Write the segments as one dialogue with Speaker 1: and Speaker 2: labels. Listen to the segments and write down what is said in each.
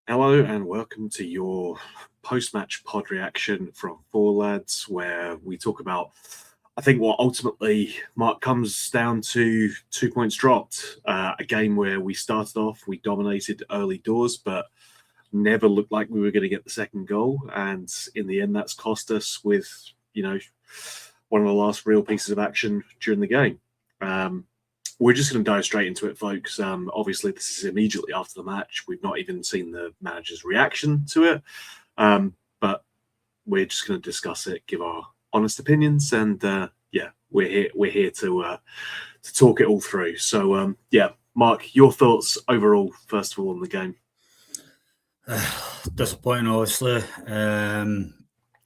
Speaker 1: Hello and welcome to your post-match pod reaction from Four Lads, where we talk about, I think, what ultimately comes down to 2 points dropped. A game where we started off, we dominated early doors, but never looked like we were going to get the second goal. And in the end, that's cost us with, one of the last real pieces of action during the game. We're just going to dive straight into it, folks. Obviously, this is immediately after the match. We've not even seen the manager's reaction to it, but we're just going to discuss it, give our honest opinions, and we're here to talk it all through. So, Mark, your thoughts overall, first of all, on the game?
Speaker 2: Disappointing, obviously. I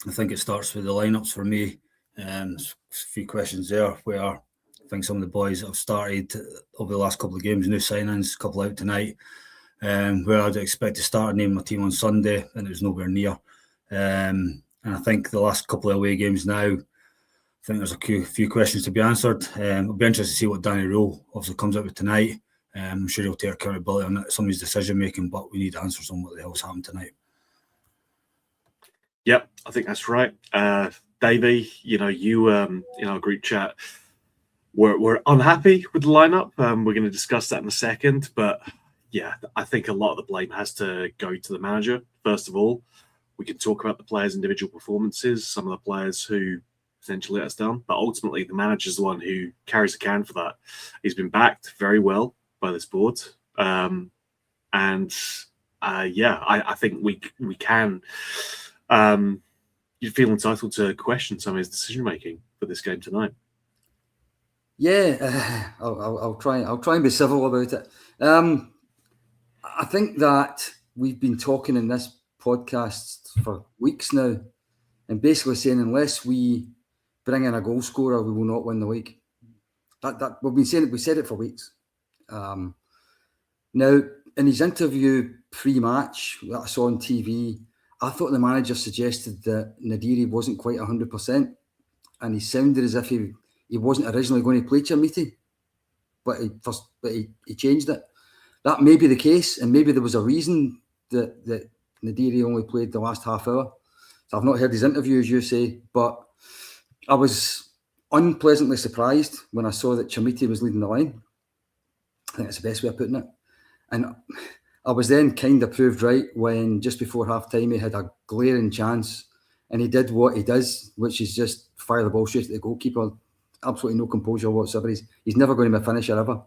Speaker 2: think it starts with the lineups for me. There's a few questions there where I think some of the boys that have started over the last couple of games, new signings, a couple out tonight, where I'd expect to start naming my team on Sunday, and it was nowhere near. And I think the last couple of away games now, I think there's a few questions to be answered. It'll be interesting to see what Danny Rohls obviously comes out with tonight. I'm sure he'll take accountability on some of his decision making, but we need answers on what the hell's happened tonight.
Speaker 1: Yep, I think that's right. Davie, you in our group chat, we're unhappy with the lineup. We're going to discuss that in a second, but yeah, I think a lot of the blame has to go to the manager. First of all, we can talk about the players' individual performances, some of the players who potentially let us down, but ultimately the manager's the one who carries the can for that. He's been backed very well by this board, I think we can. You feel entitled to question some of his decision making for this game tonight.
Speaker 3: Yeah, I'll try and be civil about it. I think that we've been talking in this podcast for weeks now, and basically saying unless we bring in a goal scorer, we will not win the league. That we've been saying it. We said it for weeks. Now, in his interview pre-match that I saw on TV, I thought the manager suggested that Nadiri wasn't quite 100%, and he sounded as if he wasn't originally going to play Chermiti, but he changed it. That may be the case, and maybe there was a reason that Nadiri only played the last half hour. So I've not heard his interview, as you say, but I was unpleasantly surprised when I saw that Chermiti was leading the line. I think that's the best way of putting it. And I was then kind of proved right when just before half-time he had a glaring chance and he did what he does, which is just fire the ball straight at the goalkeeper. Absolutely no composure whatsoever. He's never going to be a finisher ever.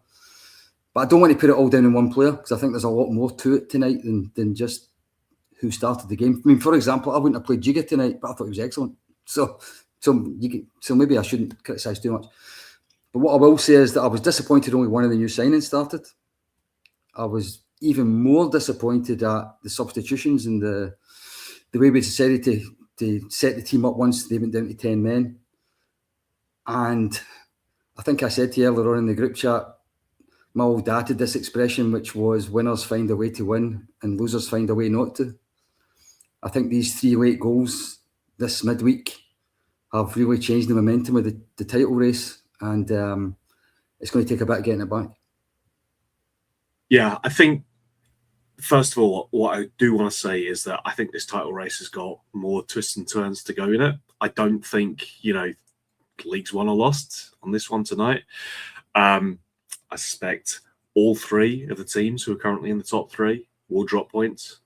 Speaker 3: But I don't want to put it all down in one player because I think there's a lot more to it tonight than just who started the game. I mean, for example, I wouldn't have played Giga tonight, but I thought he was excellent. So maybe I shouldn't criticise too much. But what I will say is that I was disappointed only one of the new signings started. I was even more disappointed at the substitutions and the way we decided to set the team up once they went down to 10 men. And I think I said to you earlier on in the group chat, my old dad had this expression, which was winners find a way to win and losers find a way not to. I think these 3 late goals this midweek have really changed the momentum of the title race, and it's going to take a bit of getting it back.
Speaker 1: Yeah, I think, first of all, what I do want to say is that I think this title race has got more twists and turns to go in it. I don't think, league's won or lost on this one tonight. I suspect all 3 of the teams who are currently in the top 3 will drop points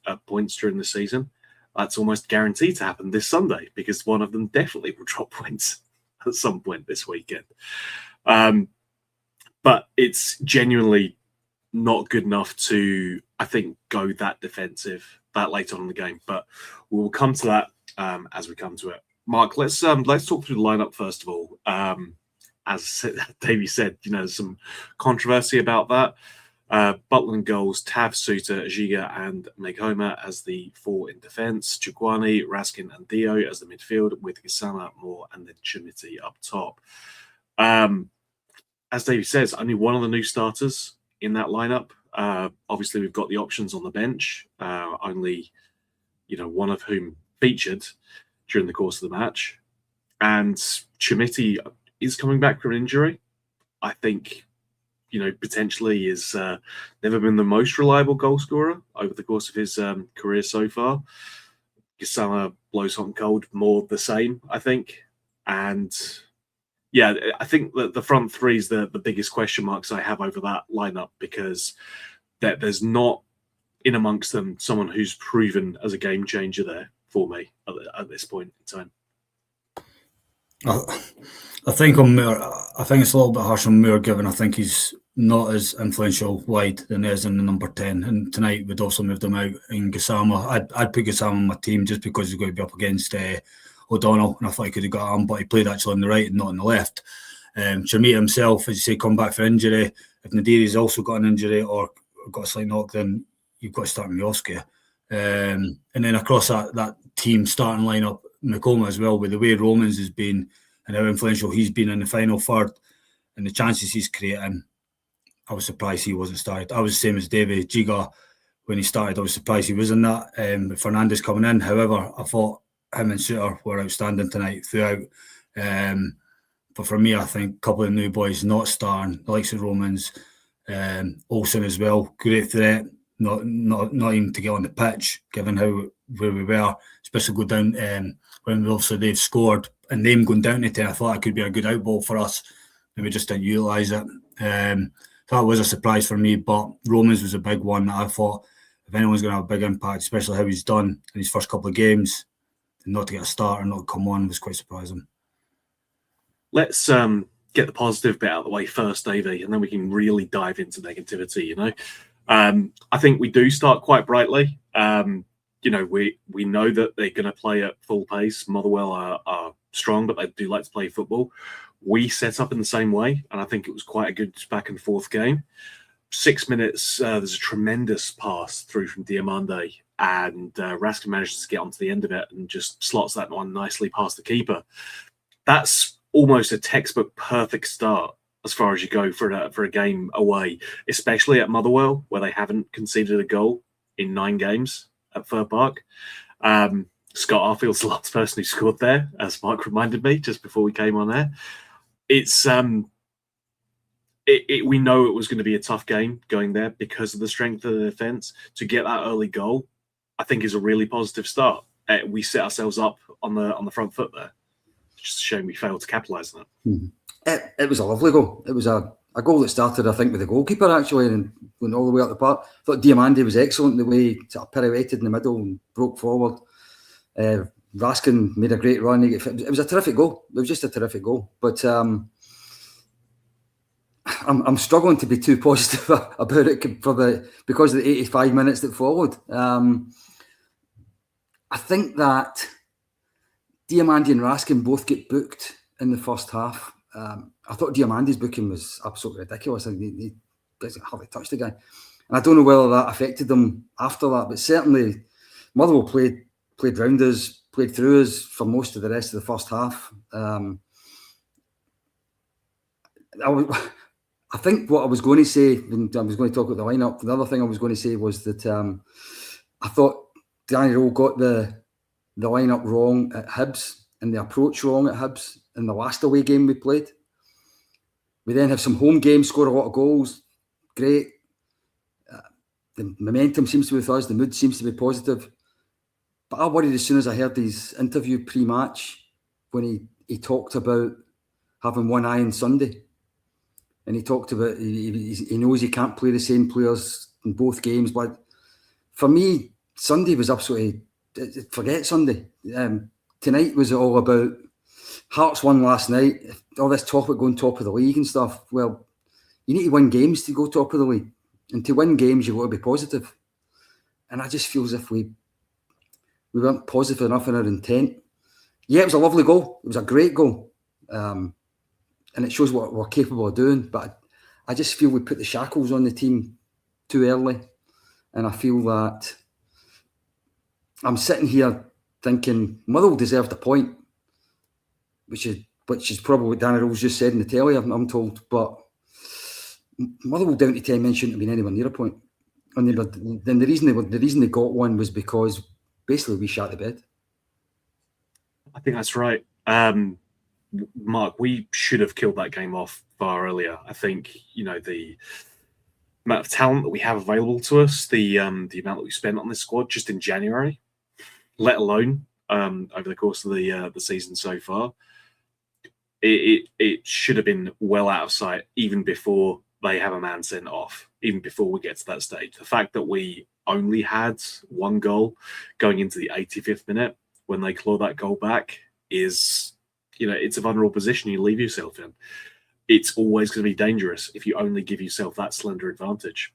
Speaker 1: during the season. That's almost guaranteed to happen this Sunday because one of them definitely will drop points at some point this weekend. But it's genuinely not good enough to, I think, go that defensive that late on in the game. But we'll come to that as we come to it. Mark, let's talk through the lineup first of all. As Davie said, there's some controversy about that. Butland goals, Tav, Suter, Giga, and Megoma as the 4 in defence. Chukwani, Raskin, and Dio as the midfield, with Gisama, Moore, and then Chermiti up top. As Davie says, only one of the new starters in that lineup. Obviously, we've got the options on the bench. Only, one of whom featured during the course of the match, and Chermiti is coming back from injury. I think potentially is never been the most reliable goal scorer over the course of his career so far. Gisama blows hot and cold, more the same, I think. And yeah, I think that the front three is the biggest question marks I have over that lineup, because there's not in amongst them someone who's proven as a game changer there for me at this point in time.
Speaker 2: I think it's a little bit harsh on Moore, given I think he's not as influential wide than he is in the number 10. And tonight we'd also moved him out in Gisama. I'd put Gisama on my team just because he's going to be up against O'Donnell, and I thought he could have got him, but he played actually on the right and not on the left. Shamita himself, as you say, come back for injury. If Nadiri's also got an injury or got a slight knock, then you've got to start Miovski. And then across that team starting lineup, Makoma as well, with the way Romans has been and how influential he's been in the final third and the chances he's creating, I was surprised he wasn't started. I was the same as Davie. Giga, when he started, I was surprised he was in that. With Fernandes coming in, however, I thought him and Suter were outstanding tonight throughout. But for me, I think a couple of new boys not starting, the likes of Romans, Olsen as well, great threat, not even to get on the pitch, given where we were, especially go down when obviously they've scored and them going down to 10. I thought it could be a good outball for us, and we just didn't utilise it. That was a surprise for me, but Romans was a big one that I thought if anyone's going to have a big impact, especially how he's done in his first couple of games, not to get a start or not come on was quite surprising.
Speaker 1: Let's get the positive bit out of the way first, Davie, and then we can really dive into negativity. I think we do start quite brightly. We know that they're going to play at full pace. Motherwell are strong, but they do like to play football. We set up in the same way, and I think it was quite a good back and forth game. 6 minutes, there's a tremendous pass through from Diamande, and Raskin manages to get onto the end of it and just slots that one nicely past the keeper. That's almost a textbook perfect start as far as you go for a game away, especially at Motherwell, where they haven't conceded a goal in 9 games at Fir Park. Scott Arfield's the last person who scored there, as Mark reminded me just before we came on air. It's we know it was going to be a tough game going there because of the strength of the defence. To get that early goal, I think, is a really positive start. We set ourselves up on the front foot there. It's just a shame we failed to capitalise on it.
Speaker 3: It was a lovely goal. It was a goal that started, I think, with the goalkeeper actually and went all the way up the park. I thought Diamande was excellent the way he sort of pirouetted in the middle and broke forward. Raskin made a great run. It was a terrific goal. It was just a terrific goal. But I'm struggling to be too positive about it because of the 85 minutes that followed. I think that Diamande and Raskin both get booked in the first half. I thought Diamande's booking was absolutely ridiculous. He doesn't hardly touch the guy. And I don't know whether that affected them after that, but certainly Motherwell played round us, played through us for most of the rest of the first half. I think what I was going to say, when I was going to talk about the lineup, the other thing I was going to say was that I thought Danny Rowe got the lineup wrong at Hibs and the approach wrong at Hibs in the last away game we played. We then have some home games, score a lot of goals. Great. The momentum seems to be with us. The mood seems to be positive. But I worried as soon as I heard his interview pre-match when he talked about having one eye on Sunday. And he talked about he knows he can't play the same players in both games. But for me, Sunday was absolutely... Forget Sunday. Tonight was all about... Hearts won last night. All this talk about going top of the league and stuff. Well, you need to win games to go top of the league. And to win games, you've got to be positive. And I just feel as if we weren't positive enough in our intent. Yeah, it was a lovely goal. It was a great goal. And it shows what we're capable of doing. But I just feel we put the shackles on the team too early. And I feel that I'm sitting here thinking Motherwell deserved a point, which is probably what Danny Rohls just said in the telly, I'm told. But Motherwell down to 10 men shouldn't have been anywhere near a point. And then the reason they got one was because basically we shot the bed.
Speaker 1: I think that's right. Mark, we should have killed that game off far earlier. I think, the amount of talent that we have available to us, the amount that we spent on this squad just in January, let alone over the course of the season so far, it should have been well out of sight even before they have a man sent off, even before we get to that stage. The fact that we only had one goal going into the 85th minute when they claw that goal back is, it's a vulnerable position you leave yourself in. It's always going to be dangerous if you only give yourself that slender advantage.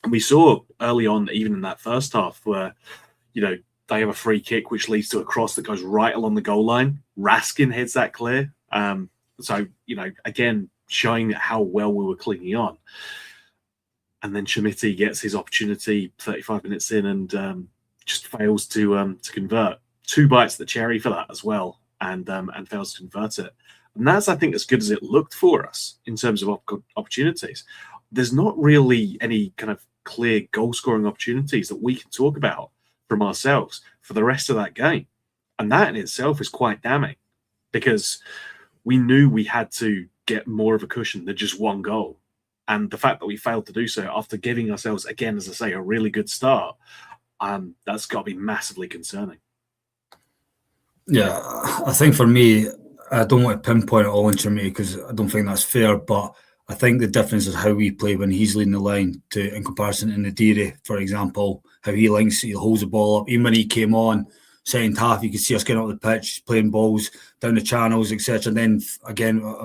Speaker 1: And we saw early on, even in that first half, where, they have a free kick which leads to a cross that goes right along the goal line. Raskin heads that clear. So, again, showing how well we were clinging on. And then Chimiti gets his opportunity 35 minutes in and just fails to convert. 2 bites of the cherry for that as well, and fails to convert it. And that's, I think, as good as it looked for us in terms of opportunities. There's not really any kind of clear goal-scoring opportunities that we can talk about from ourselves for the rest of that game. And that in itself is quite damning, because we knew we had to get more of a cushion than just one goal. And the fact that we failed to do so after giving ourselves, again, as I say, a really good start, that's got to be massively concerning.
Speaker 2: Yeah, I think for me, I don't want to pinpoint it all on Chimiti because I don't think that's fair, but I think the difference is how we play when he's leading the line in comparison to Nadiri, for example, how he holds the ball up. Even when he came on, second half, you could see us getting up the pitch, playing balls down the channels, etc. And then, again, I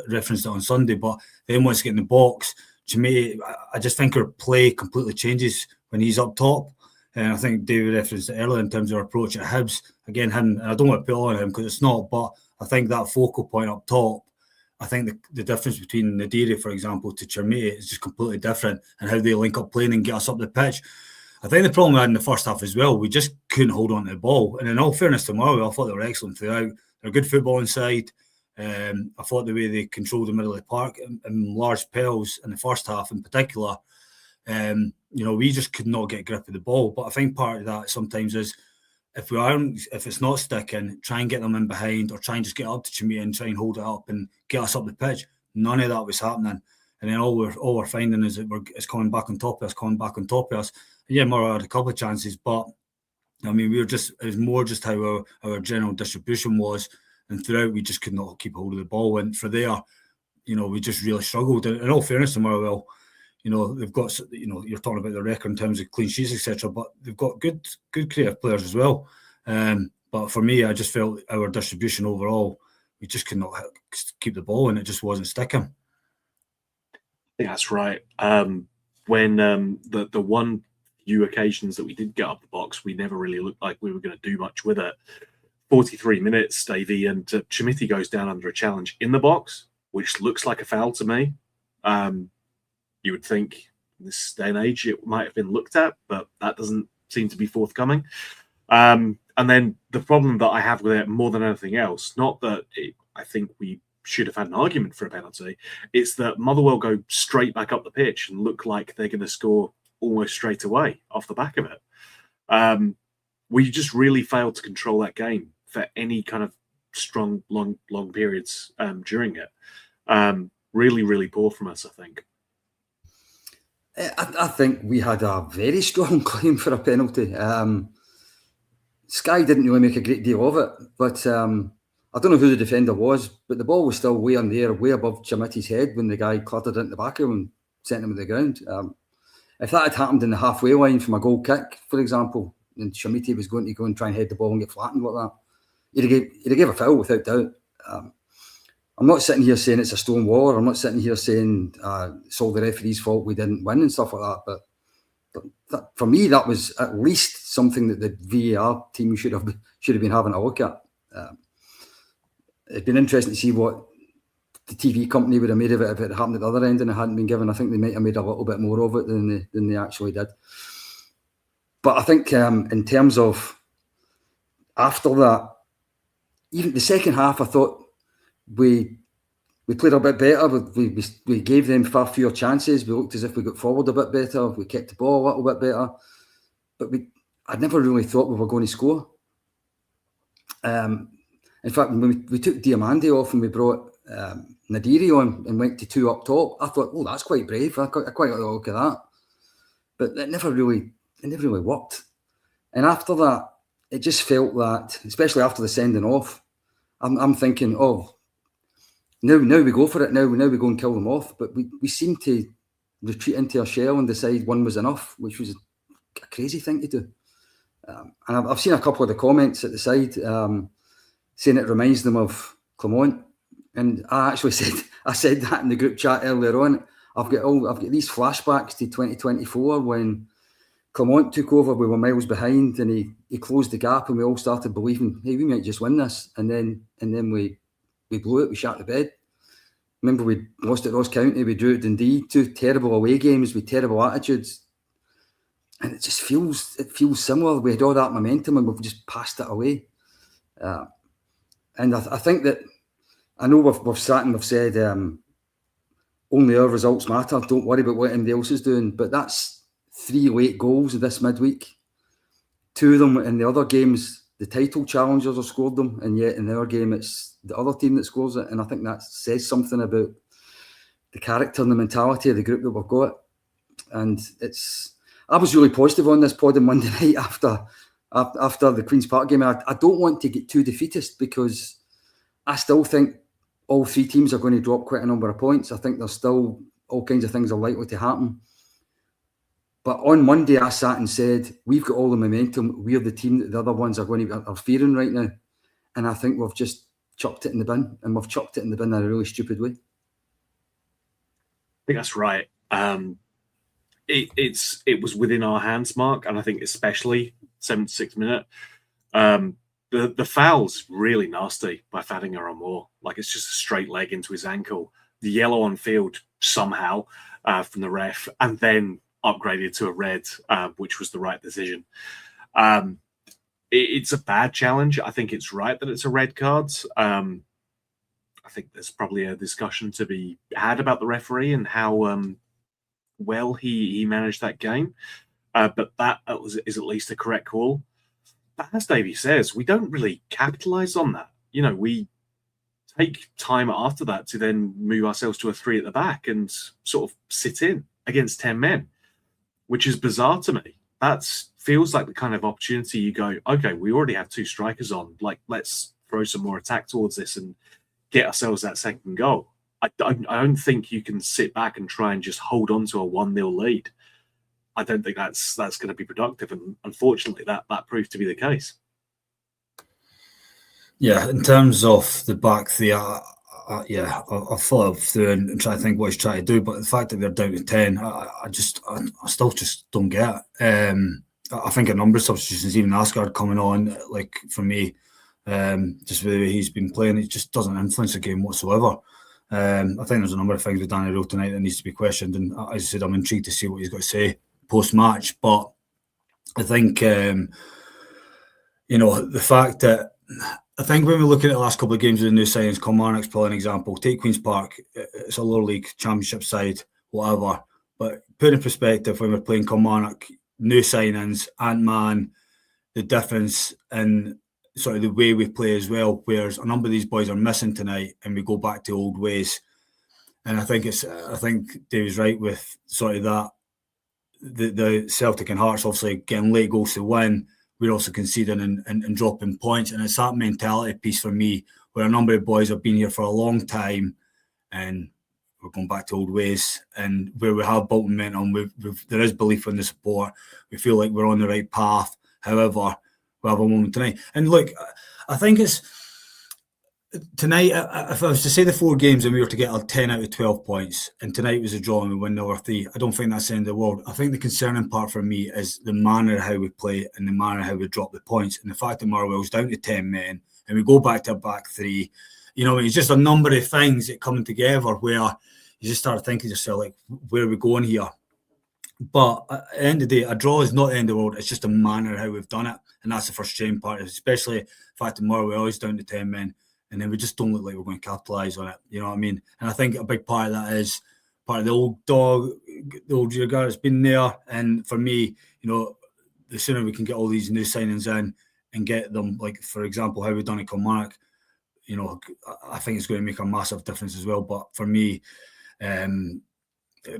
Speaker 2: referenced it on Sunday, but then once you get in the box, Chimiti, I just think our play completely changes when he's up top. And I think David referenced it earlier in terms of our approach at Hibs. Again, and I don't want to put on him because it's not, but I think that focal point up top, I think the difference between Nadiri, for example, to Chimiti is just completely different, and how they link up playing and get us up the pitch. I think the problem we had in the first half as well, we just couldn't hold on to the ball. And in all fairness to Motherwell, I thought they were excellent throughout. They're good football inside. I thought the way they controlled the middle of the park in large spells in the first half in particular, we just could not get grip of the ball. But I think part of that sometimes is if it's not sticking, try and get them in behind, or try and just get up to Chimiti and try and hold it up and get us up the pitch. None of that was happening. And then all we're finding is that it's coming back on top of us, And yeah, Murray had a couple of chances, but I mean, it was more just how our general distribution was, and throughout we just could not keep hold of the ball. And for there, we just really struggled. And in all fairness to Murray, they've got, you're talking about the record in terms of clean sheets, etc., but they've got good creative players as well. But for me, I just felt our distribution overall, we just could not keep the ball, and it just wasn't sticking.
Speaker 1: I think that's right. When the one few occasions that we did get up the box, we never really looked like we were going to do much with it. 43 minutes, Davie, and Chimiti goes down under a challenge in the box, which looks like a foul to me. You would think in this day and age it might have been looked at, but that doesn't seem to be forthcoming. And then the problem that I have with it more than anything else, not that I think we should have had an argument for a penalty, it's that Motherwell go straight back up the pitch and look like they're going to score almost straight away off the back of it. We just really failed to control that game for any kind of strong, long periods during it. Really, really poor from us, I think.
Speaker 3: I think we had a very strong claim for a penalty. Sky didn't really make a great deal of it, but I don't know who the defender was, but the ball was still way in the air, way above Chimiti's head when the guy clattered into the back of him and sent him to the ground. If that had happened in the halfway line from a goal kick, for example, and Chimiti was going to go and try and head the ball and get flattened like that, he'd have gave a foul without doubt. I'm not sitting here saying it's a stone wall. I'm not sitting here saying it's all the referee's fault we didn't win and stuff like that. But that, for me, that was at least something that the VAR team should have been having a look at. It'd been interesting to see what the TV company would have made of it if it happened at the other end and it hadn't been given. I think they might have made a little bit more of it than they actually did. But I think in terms of after that, even the second half, I thought we played a bit better. We gave them far fewer chances. We looked as if we got forward a bit better. We kept the ball a little bit better. But I'd never really thought we were going to score. In fact, when we took Diamande off and we brought Nadiri on and went to 2 up top, I thought, oh, that's quite brave. I quite like the look of that. But it never really worked. And after that, it just felt that, especially after the sending off, I'm thinking, oh, now we go for it. Now we go and kill them off. But we seem to retreat into our shell and decide one was enough, which was a crazy thing to do. And I've seen a couple of the comments at the side saying it reminds them of Clermont. And I actually said that in the group chat earlier on. I've got these flashbacks to 2024 when Clermont took over. We were miles behind, and he closed the gap, and we all started believing, hey, we might just win this. And then we blew it. We shat the bed. Remember, we lost at Ross County. We drew at Dundee. 2 terrible away games with terrible attitudes, and it just feels similar. We had all that momentum, and we've just passed it away. And I think that I know we've sat and we've said only our results matter. Don't worry about what anybody else is doing. But that's 3 late goals this midweek. 2 of them in the other games, the title challengers have scored them, and yet in our game it's the other team that scores it. And I think that says something about the character and the mentality of the group that we've got. And I was really positive on this pod on Monday night after the Queen's Park game. I don't want to get too defeatist because I still think all 3 teams are going to drop quite a number of points. I think there's still all kinds of things are likely to happen. But on Monday, I sat and said, we've got all the momentum. We're the team that the other ones are fearing right now. And I think we've just chucked it in the bin. And we've chucked it in the bin in a really stupid way.
Speaker 1: I think that's right. It was within our hands, Mark. And I think especially 76th minute. The foul's really nasty by Fadinger or Moore. Like, it's just a straight leg into his ankle. The yellow on field somehow from the ref, and then upgraded to a red, which was the right decision. It's a bad challenge. I think it's right that it's a red card. I think there's probably a discussion to be had about the referee and how well he managed that game. But that is at least a correct call. But as Davie says, we don't really capitalise on that. You know, we take time after that to then move ourselves to a 3 at the back and sort of sit in against 10 men, which is bizarre to me. That feels like the kind of opportunity you go, okay, we already have 2 strikers on. Like, let's throw some more attack towards this and get ourselves that second goal. I don't think you can sit back and try and just hold on to a 1-0 lead. I don't think that's going to be productive, and unfortunately, that proved to be the case.
Speaker 2: Yeah, in terms of the back 3, I thought through and try to think what he's trying to do, but the fact that they're down to 10, I still just don't get it. I think a number of substitutions, even Asgard coming on, like for me, just the way he's been playing, it just doesn't influence the game whatsoever. I think there's a number of things with Danny Rowe tonight that needs to be questioned, and as I said, I'm intrigued to see what he's got to say post-match. But I think, the fact that I think when we look at the last couple of games of the new signings, Kilmarnock's probably an example. Take Queen's Park, it's a lower league championship side, whatever. But put in perspective, when we're playing Kilmarnock, new signings, Ant-Man, the difference in sort of the way we play as well, whereas a number of these boys are missing tonight and we go back to old ways. And I think Davie's right with sort of that. The Celtic and Hearts obviously getting late goals to win. We're also conceding and dropping points. And it's that mentality piece for me where a number of boys have been here for a long time and we're going back to old ways. And where we have built momentum, there is belief in the support. We feel like we're on the right path. However, we have a moment tonight. And look, I think it's tonight, if I was to say the 4 games and we were to get 10 out of 12 points, and tonight was a draw and we win another 3, I don't think that's the end of the world. I think the concerning part for me is the manner of how we play and the manner of how we drop the points. And the fact that Marwell's down to 10 men and we go back to a back 3, it's just a number of things that coming together where you just start thinking to yourself, like, where are we going here? But at the end of the day, a draw is not the end of the world. It's just a manner of how we've done it. And that's the frustrating part, especially the fact that Marwell is down to 10 men. And then we just don't look like we're going to capitalise on it. You know what I mean? And I think a big part of that is part of the old dog, the old regard that's been there. And for me, the sooner we can get all these new signings in and get them, like, for example, how we've done at Kilmarnock, I think it's going to make a massive difference as well. But for me,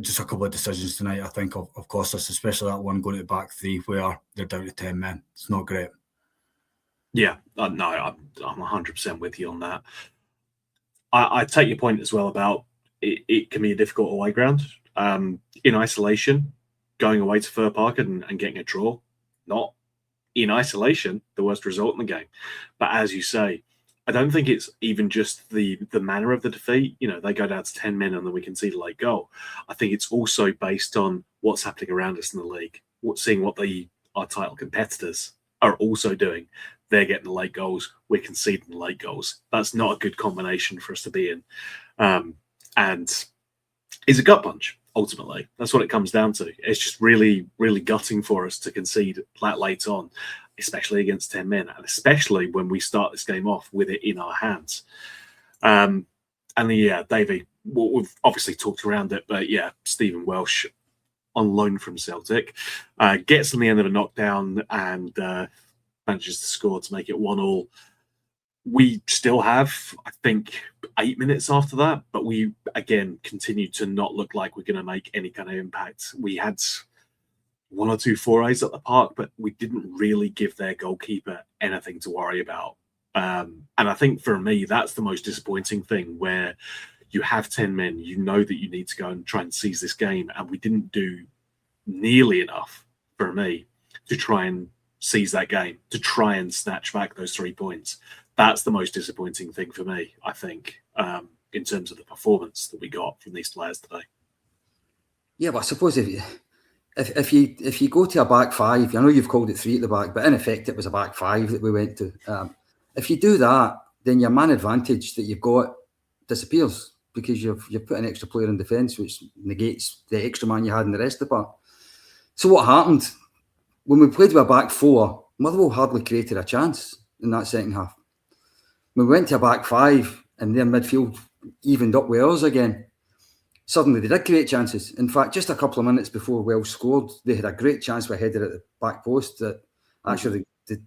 Speaker 2: just a couple of decisions tonight, I think, have cost us, especially that one going to back three where they're down to 10 men. It's not great.
Speaker 1: Yeah, no, I'm 100% with you on that. I take your point as well about it can be a difficult away ground. In isolation, going away to Fir Park and getting a draw, not in isolation the worst result in the game. But as you say, I don't think it's even just the manner of the defeat. They go down to 10 men and then we concede a late goal. I think it's also based on what's happening around us in the league, seeing what our title competitors are also doing. They're getting the late goals, we're conceding the late goals. That's not a good combination for us to be in. And it's a gut punch, ultimately. That's what it comes down to. It's just really, really gutting for us to concede that late on, especially against 10 men, and especially when we start this game off with it in our hands. Davie, we've obviously talked around it, but Stephen Welsh on loan from Celtic gets on the end of a knockdown and manages to score to make it 1-1. We still have, I think, 8 minutes after that, but we, again, continue to not look like we're going to make any kind of impact. We had 1 or 2 forays at the park, but we didn't really give their goalkeeper anything to worry about. And I think for me, that's the most disappointing thing, where you have 10 men, you know that you need to go and try and seize this game, and we didn't do nearly enough, for me, to try and seize that game, to try and snatch back those 3 points. That's the most disappointing thing for me, I think, in terms of the performance that we got from these players today.
Speaker 3: Yeah, but I suppose if you go to a back five, I know you've called it 3 at the back, but in effect it was a back 5 that we went to. If you do that, then your man advantage that you've got disappears, because you've put an extra player in defence, which negates the extra man you had in the rest of the park. So what happened when we played with a back 4? Motherwell hardly created a chance in that second half. When we went to a back 5 and their midfield evened up with ours again, suddenly they did create chances. In fact, just a couple of minutes before Welsh scored, they had a great chance with a header at the back post that actually the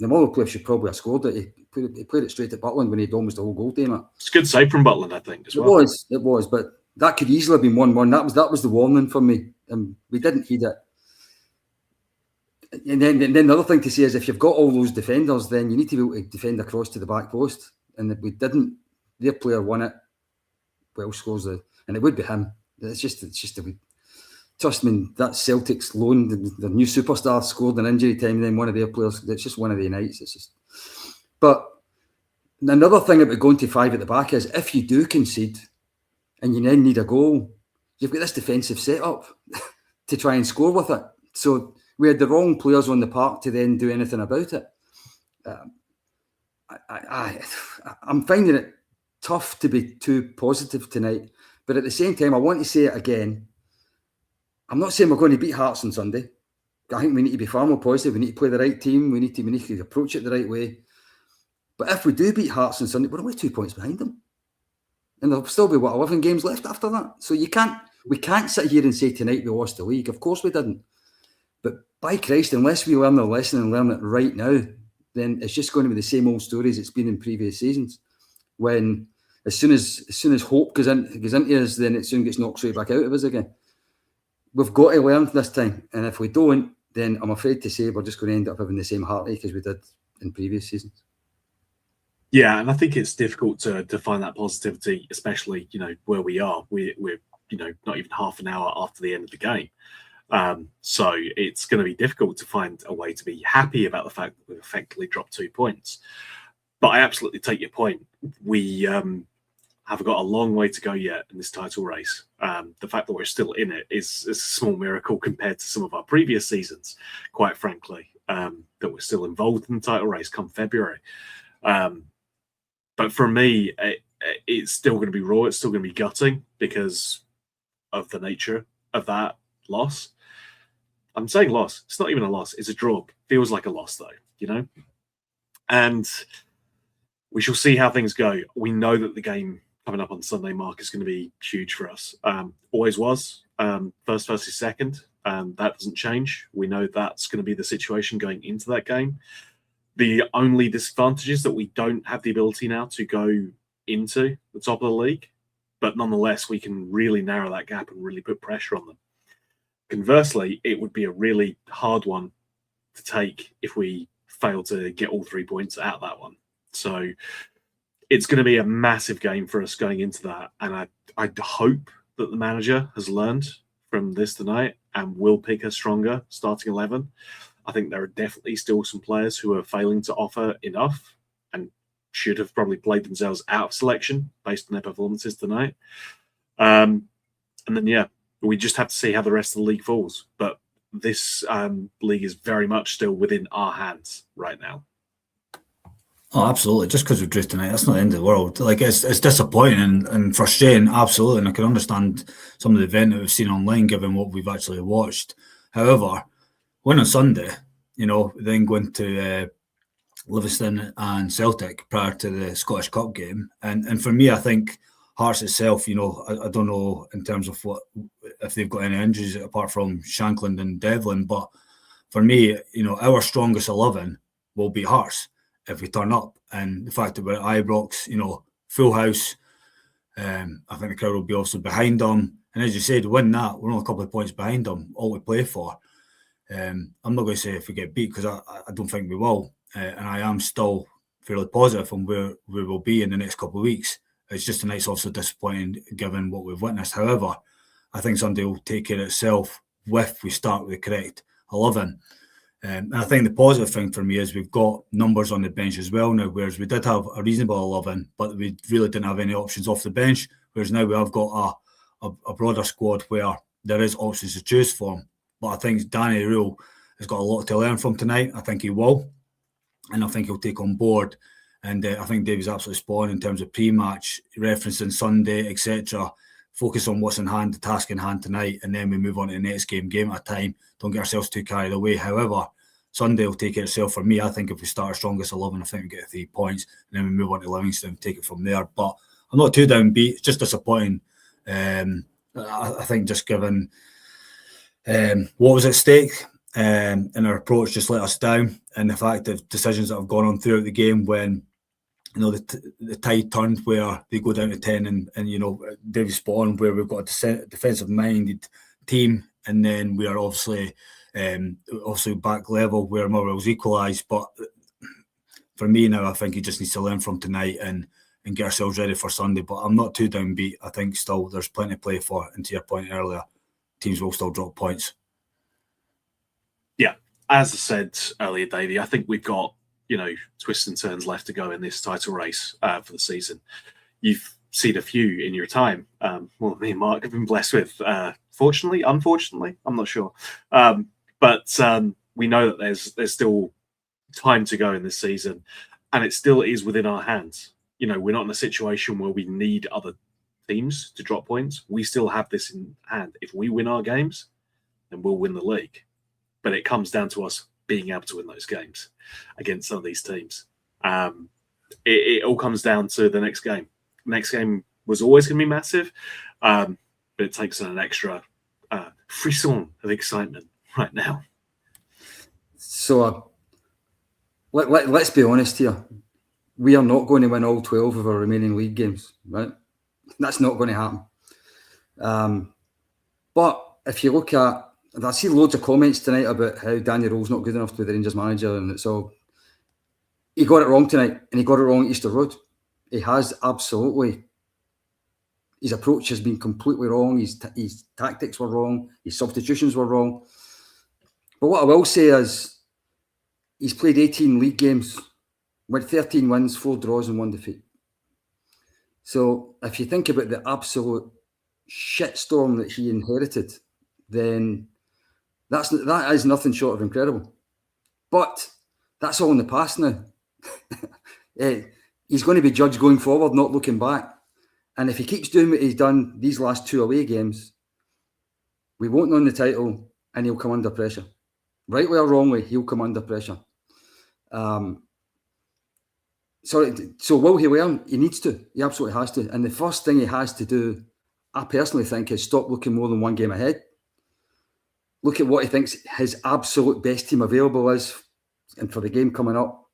Speaker 3: Motherwell player should probably have scored it. He played it straight at Butland when he had almost a whole goal to him.
Speaker 1: It's a good save from Butland, I think, as well.
Speaker 3: It was, but that could easily have been 1-1. That was the warning for me, and we didn't heed it. And then the other thing to say is, if you've got all those defenders, then you need to be able to defend across to the back post. And if we didn't, their player won it. Welsh scores and it would be him. It's just a wee. Trust me, that Celtic's loan, the new superstar, scored in injury time, and then one of their players. It's just one of the nights. It's just. But another thing about going to 5 at the back is, if you do concede and you then need a goal, you've got this defensive setup to try and score with it. So we had the wrong players on the park to then do anything about it. I'm finding it tough to be too positive tonight, but at the same time, I want to say it again. I'm not saying we're going to beat Hearts on Sunday. I think we need to be far more positive. We need to play the right team. We need to approach it the right way. But if we do beat Hearts on Sunday, we're only 2 points behind them, and there'll still be 11 games left after that. So we can't sit here and say tonight we lost the league. Of course we didn't. But by Christ, unless we learn the lesson and learn it right now, then it's just going to be the same old stories it's been in previous seasons. When as soon as hope goes into us, then it soon gets knocked straight back out of us again. We've got to learn this time, and if we don't, then I'm afraid to say we're just going to end up having the same heartache as we did in previous seasons.
Speaker 1: Yeah, and I think it's difficult to find that positivity, especially where we are. We're not even half an hour after the end of the game. So it's going to be difficult to find a way to be happy about the fact that we've effectively dropped 2 points. But I absolutely take your point. We have got a long way to go yet in this title race. The fact that we're still in it is a small miracle compared to some of our previous seasons, quite frankly, that we're still involved in the title race come February. But for me, it's still going to be raw. It's still going to be gutting because of the nature of that loss. I'm saying loss. It's not even a loss. It's a draw. Feels like a loss, though, And we shall see how things go. We know that the game coming up on Sunday, Mark, is going to be huge for us. Always was. First versus second. That doesn't change. We know that's going to be the situation going into that game. The only disadvantage is that we don't have the ability now to go into the top of the league, but nonetheless, we can really narrow that gap and really put pressure on them. Conversely, it would be a really hard one to take if we fail to get all 3 points out of that one. So it's going to be a massive game for us going into that. And I hope that the manager has learned from this tonight and will pick a stronger starting 11. I think there are definitely still some players who are failing to offer enough and should have probably played themselves out of selection based on their performances tonight. And then, yeah, we just have to see how the rest of the league falls. But this league is very much still within our hands right now.
Speaker 2: Oh, absolutely. Just because we drew tonight, that's not the end of the world. Like, it's disappointing and frustrating, absolutely. And I can understand some of the event that we've seen online, given what we've actually watched. However, win on Sunday, then going to Livingston and Celtic prior to the Scottish Cup game. And for me, I think Hearts itself, I don't know in terms of if they've got any injuries apart from Shankland and Devlin, but for me, our strongest 11 will be Hearts if we turn up. And the fact that we're at Ibrox, full house, I think the crowd will be also behind them. And as you said, win that, we're only a couple of points behind them, all we play for. I'm not going to say if we get beat, because I don't think we will. And I am still fairly positive on where we will be in the next couple of weeks. It's just tonight's also disappointing given what we've witnessed. However, I think Sunday will take care of itself if we start with the correct 11. And I think the positive thing for me is we've got numbers on the bench as well now, whereas we did have a reasonable 11, but we really didn't have any options off the bench, whereas now we have got a broader squad where there is options to choose from. But I think Danny Rule has got a lot to learn from tonight. I think he will, and I think he'll take on board. And I think Davie's absolutely spot on in terms of pre-match, referencing Sunday, etc. Focus on what's in hand, the task in hand tonight, and then we move on to the next game at a time. Don't get ourselves too carried away. However, Sunday will take care of itself for me. I think if we start our strongest 11, I think we get 3 points, and then we move on to Livingston and take it from there. But I'm not too downbeat. It's just disappointing. I think just given what was at stake, and our approach just let us down, and the fact that decisions that have gone on throughout the game when the tide turned where they go down to 10 and Davie spot on where we've got a defensive minded team, and then we are obviously back level where Motherwell's equalised. But for me now, I think he just needs to learn from tonight and get ourselves ready for Sunday. But I'm not too downbeat. I think still there's plenty to play for, and to your point earlier, teams will still drop points.
Speaker 1: Yeah, as I said earlier, Davey, I think we've got twists and turns left to go in this title race for the season. You've seen a few in your time. Me and Mark have been blessed with. Fortunately, unfortunately, I'm not sure. But we know that there's still time to go in this season, and it still is within our hands. We're not in a situation where we need other teams to drop points. We still have this in hand. If we win our games, then we'll win the league. But it comes down to us being able to win those games against some of these teams. It all comes down to the next game. Next game was always going to be massive, but it takes an extra frisson of excitement right now.
Speaker 3: So let's be honest here. We are not going to win all 12 of our remaining league games, right? That's not going to happen. But if you look at, I see loads of comments tonight about how Danny Rohls not good enough to be the Rangers manager, and it's all. He got it wrong tonight, and he got it wrong at Easter Road. He has absolutely. His approach has been completely wrong. His tactics were wrong. His substitutions were wrong. But what I will say is, he's played 18 league games, with 13 wins, 4 draws, and 1 defeat. So if you think about the absolute shitstorm that he inherited, then that is nothing short of incredible. But that's all in the past now. He's going to be judged going forward, not looking back. And if he keeps doing what he's done these last 2 away games, we won't win the title, and he'll come under pressure. Rightly or wrongly, he'll come under pressure. So will he learn? He needs to. He absolutely has to. And the first thing he has to do, I personally think, is stop looking more than 1 game ahead. Look at what he thinks his absolute best team available is, and for the game coming up,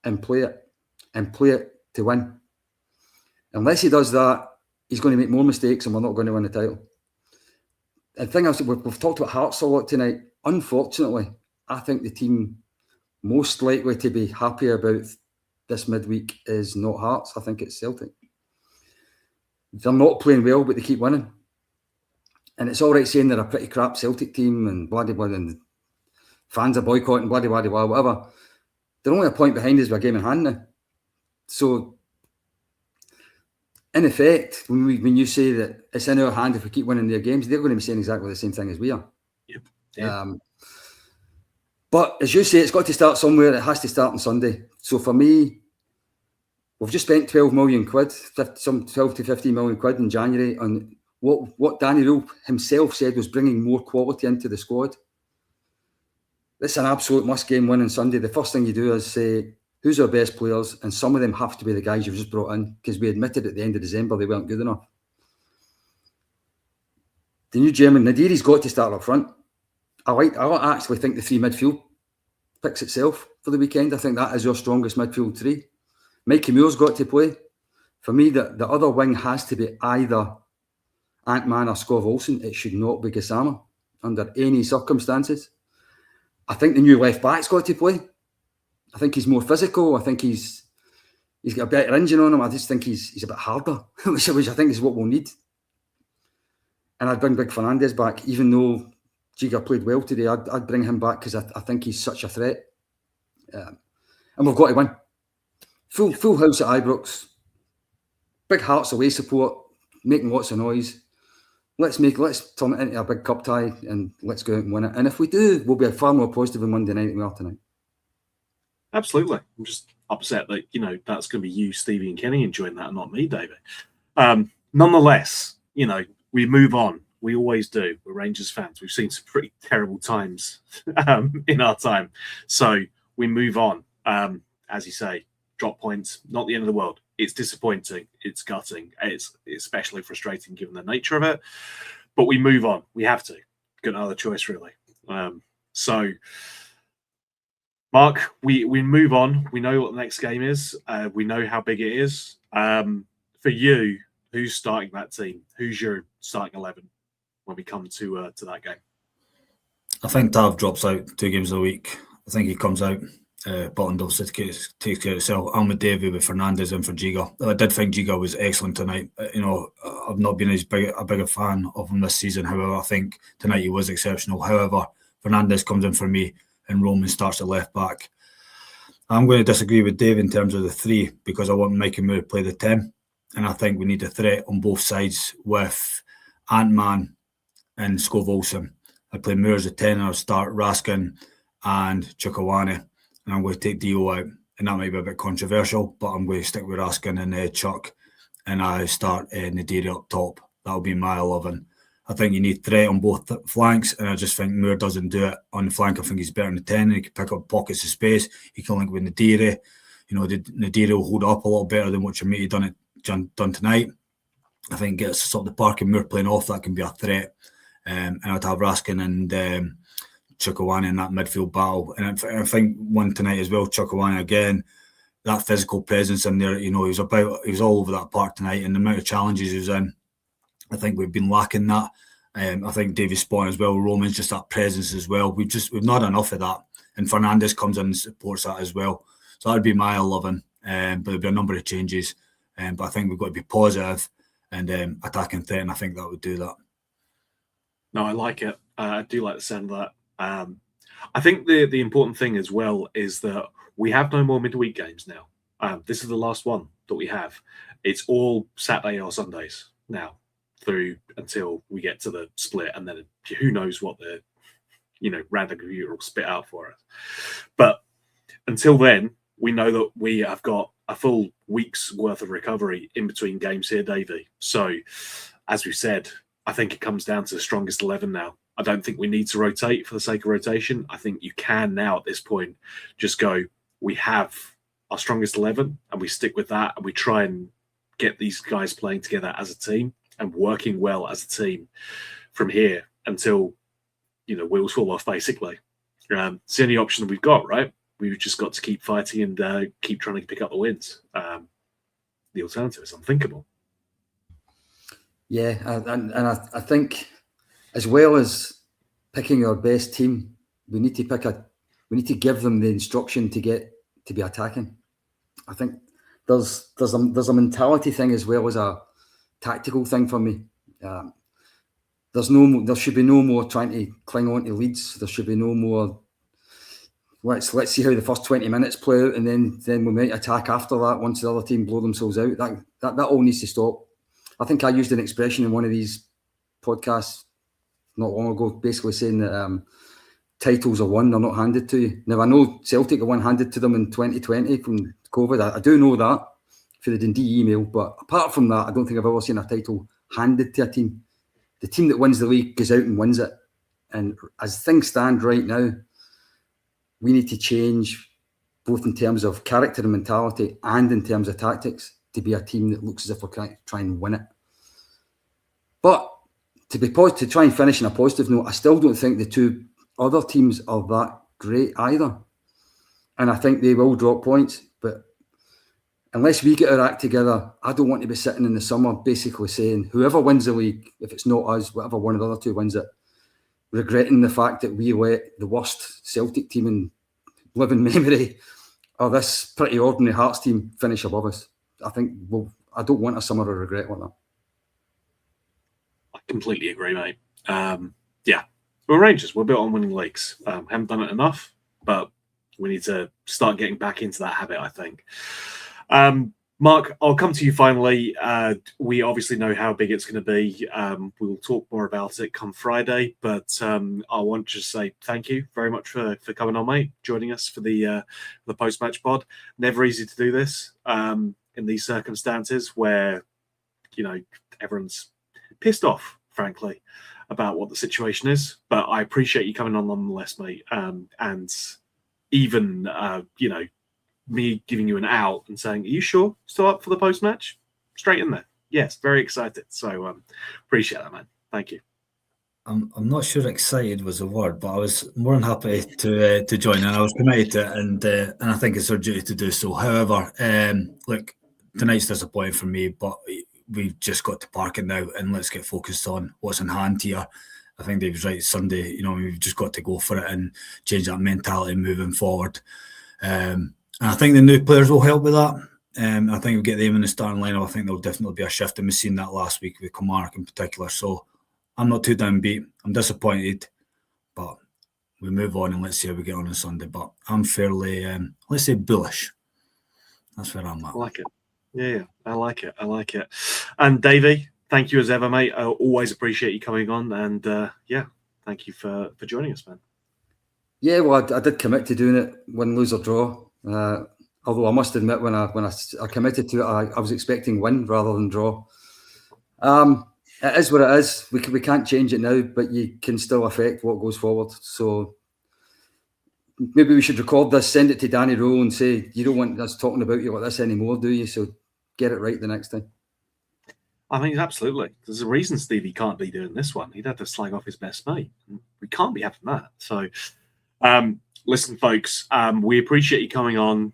Speaker 3: and play it to win. Unless he does that, he's going to make more mistakes and we're not going to win the title. The thing is, we've talked about Hearts a lot tonight. Unfortunately, I think the team most likely to be happy about this midweek is not Hearts. I think it's Celtic. They're not playing well, but they keep winning. And it's all right saying they're a pretty crap Celtic team and bloody blah, and fans are boycotting, bloody blah, whatever. They're only a point behind us with a game in hand now. So, in effect, when you say that it's in our hand if we keep winning their games, they're going to be saying exactly the same thing as we are.
Speaker 1: Yep. Yeah.
Speaker 3: But as you say, it's got to start somewhere. It has to start on Sunday. So for me, we've just spent 12 million quid, some 12 to 15 million quid in January on what Danny Rohls himself said was bringing more quality into the squad. It's an absolute must-game win on Sunday. The first thing you do is say, who's our best players? And some of them have to be the guys you've just brought in, because we admitted at the end of December they weren't good enough. The new German, Nadiri's got to start up front. I actually think the three midfield picks itself for the weekend. I think that is your strongest midfield three. Mikey Moore's got to play. For me, the other wing has to be either Ant-Man or Skov Olsen. It should not be Gassama under any circumstances. I think the new left back's got to play. I think he's more physical. I think he's got a better engine on him. I just think he's a bit harder, which I think is what we'll need. And I'd bring Big Fernandes back, even though Giga played well today. I'd bring him back because I think he's such a threat. And we've got to win. Full house at Ibrox. Big Hearts away support, making lots of noise. Let's turn it into a big cup tie and let's go out and win it. And if we do, we'll be far more positive on Monday night than we are tonight.
Speaker 1: Absolutely. I'm just upset that, that's going to be you, Stevie and Kenny enjoying that and not me, David. Nonetheless, we move on. We always do. We're Rangers fans. We've seen some pretty terrible times in our time. So we move on. As you say, drop points, not the end of the world. It's disappointing. It's gutting. It's especially frustrating given the nature of it. But we move on. We have to. Got no other choice, really. So, Mark, we move on. We know what the next game is. We know how big it is. For you, who's starting that team? Who's your starting 11 when we come to that game?
Speaker 2: I think Tav drops out 2 games a week. I think he comes out. Bottom obviously takes care of itself. I'm with Davie with Fernandes and for Giga. I did think Giga was excellent tonight. I've not been a bigger fan of him this season. However, I think tonight he was exceptional. However, Fernandes comes in for me and Roman starts at left back. I'm going to disagree with Dave in terms of the 3 because I want Mikey Moore to play the 10. And I think we need a threat on both sides with Ant-Man and Skov Olsen. I'd play Moore as a 10 and I'll start Raskin and Chukwueze. And I'm going to take Dio out. And that might be a bit controversial, but I'm going to stick with Raskin and Chuck. And I start Nadiri up top. That'll be my 11. I think you need threat on both flanks, and I just think Moore doesn't do it on the flank. I think he's better in the 10. He can pick up pockets of space. He can link with Nadiri. Nadiri will hold up a lot better than what Jamie done tonight. I think gets sort of the park and Moore playing off. That can be a threat. And I'd have Raskin and Chukwueze in that midfield battle. And I think one tonight as well, Chukwueze again, that physical presence in there, he was all over that park tonight, and the amount of challenges he was in, I think we've been lacking that. I think Davie's spot as well, Roman's just that presence as well. We've not had enough of that. And Fernandes comes in and supports that as well. So that would be my 11. But there'll be a number of changes. But I think we've got to be positive and attacking threat, and I think that would do that.
Speaker 1: No, I like it. I do like the sound of that. I think the important thing as well is that we have no more midweek games now. This is the last one that we have. It's all Saturday or Sundays now through until we get to the split, and then who knows what the random computer will spit out for us. But until then, we know that we have got a full week's worth of recovery in between games here, Davie. So, as we said, I think it comes down to the strongest 11 now. I don't think we need to rotate for the sake of rotation. I think you can now at this point just go, we have our strongest 11 and we stick with that, and we try and get these guys playing together as a team and working well as a team from here until, wheels fall off, basically. It's the only option that we've got, right? we've just got to keep fighting and keep trying to pick up the wins. The alternative is unthinkable.
Speaker 3: Yeah, and I think as well as picking our best team, we need to give them the instruction to be attacking. I think there's a mentality thing as well as a tactical thing for me. There should be no more trying to cling on to leads. There should be no more. Let's see how the first 20 minutes play out, and then we might attack after that once the other team blow themselves out. That all needs to stop. I think I used an expression in one of these podcasts not long ago, basically saying that titles are won, they're not handed to you. Now, I know Celtic are one handed to them in 2020 from COVID. I do know that for the Dundee email, but apart from that, I don't think I've ever seen a title handed to a team. The team that wins the league goes out and wins it. And as things stand right now, we need to change both in terms of character and mentality and in terms of tactics to be a team that looks as if we're trying to try and win it. But to try and finish on a positive note, I still don't think the two other teams are that great either. And I think they will drop points. But unless we get our act together, I don't want to be sitting in the summer basically saying whoever wins the league, if it's not us, whatever one of the other two wins it, regretting the fact that we let the worst Celtic team in living memory or this pretty ordinary Hearts team finish above us. I don't want a summer of regret like that.
Speaker 1: I completely agree, mate. Yeah, we're Rangers. We're built on winning leagues. Haven't done it enough, but we need to start getting back into that habit, I think. Mark, I'll come to you finally. We obviously know how big it's going to be. We'll talk more about it come Friday, but I want to just say thank you very much for coming on, mate, joining us for the post-match pod. Never easy to do this in these circumstances where, everyone's pissed off, frankly, about what the situation is. But I appreciate you coming on nonetheless, mate. And even, me giving you an out and saying, are you sure? Still up for the post-match? Straight in there. Yes, very excited. So appreciate that, man. Thank you.
Speaker 2: I'm not sure excited was the word, but I was more than happy to join, and I was committed to it, and I think it's our duty to do so. However, look, tonight's disappointing for me, but we've just got to park it now and let's get focused on what's in hand here. I think Dave's right. Sunday, we've just got to go for it and change that mentality moving forward. And I think the new players will help with that. I think we'll get them in the starting lineup. I think there'll definitely be a shift, and we've seen that last week with Kilmarnock in particular. So I'm not too downbeat. I'm disappointed, but we move on and let's see how we get on Sunday. But I'm fairly, let's say, bullish. That's where I'm at.
Speaker 1: I like it. Yeah, I like it. And Davie, thank you as ever, mate. I always appreciate you coming on, and thank you for joining us, man.
Speaker 3: Yeah, well, I did commit to doing it, win, lose or draw. Although I must admit, when I committed to it, I was expecting win rather than draw. It is what it is. We can't change it now, but you can still affect what goes forward. So maybe we should record this, send it to Danny Rowe and say, you don't want us talking about you like this anymore, do you? So get it right the next time.
Speaker 1: I mean, absolutely. There's a reason Stevie can't be doing this one. He'd have to slag off his best mate. We can't be having that. So, listen, folks, we appreciate you coming on.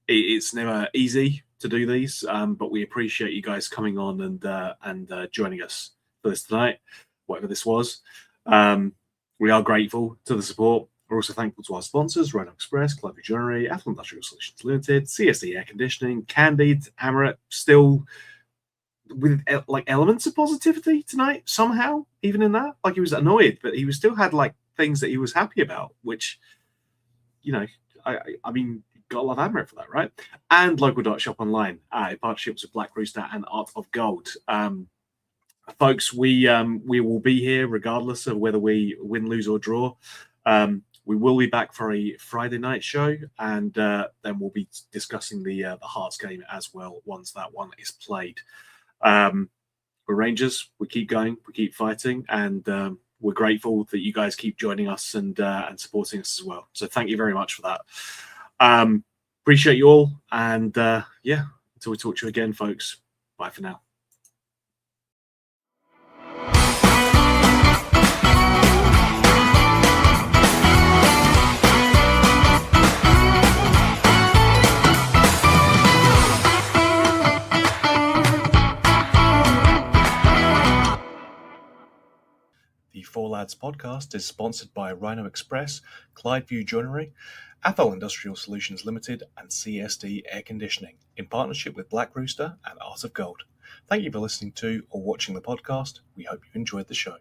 Speaker 1: It's never easy to do these, but we appreciate you guys coming on and joining us for this tonight, whatever this was. We are grateful to the support. We're also thankful to our sponsors, Rhino Express, Clever Joinery, Apple Industrial Solutions Limited, CSD Air Conditioning, Candid, Amaret, still with elements of positivity tonight somehow, even in that. He was annoyed, but he still had things that he was happy about, which, I mean, gotta love Amaret for that, right? And Local Shop Online, partnerships with Black Rooster and Art of Gold. Folks, we will be here regardless of whether we win, lose or draw. We will be back for a Friday night show, and then we'll be discussing the Hearts game as well once that one is played. We're Rangers. We keep going. We keep fighting, and we're grateful that you guys keep joining us and supporting us as well. So thank you very much for that. Appreciate you all, and until we talk to you again, folks. Bye for now.
Speaker 4: The Four Lads podcast is sponsored by Rhino Express, Clydeview Joinery, Athol Industrial Solutions Limited, and CSD Air Conditioning, in partnership with Black Rooster and Art of Gold. Thank you for listening to or watching the podcast. We hope you enjoyed the show.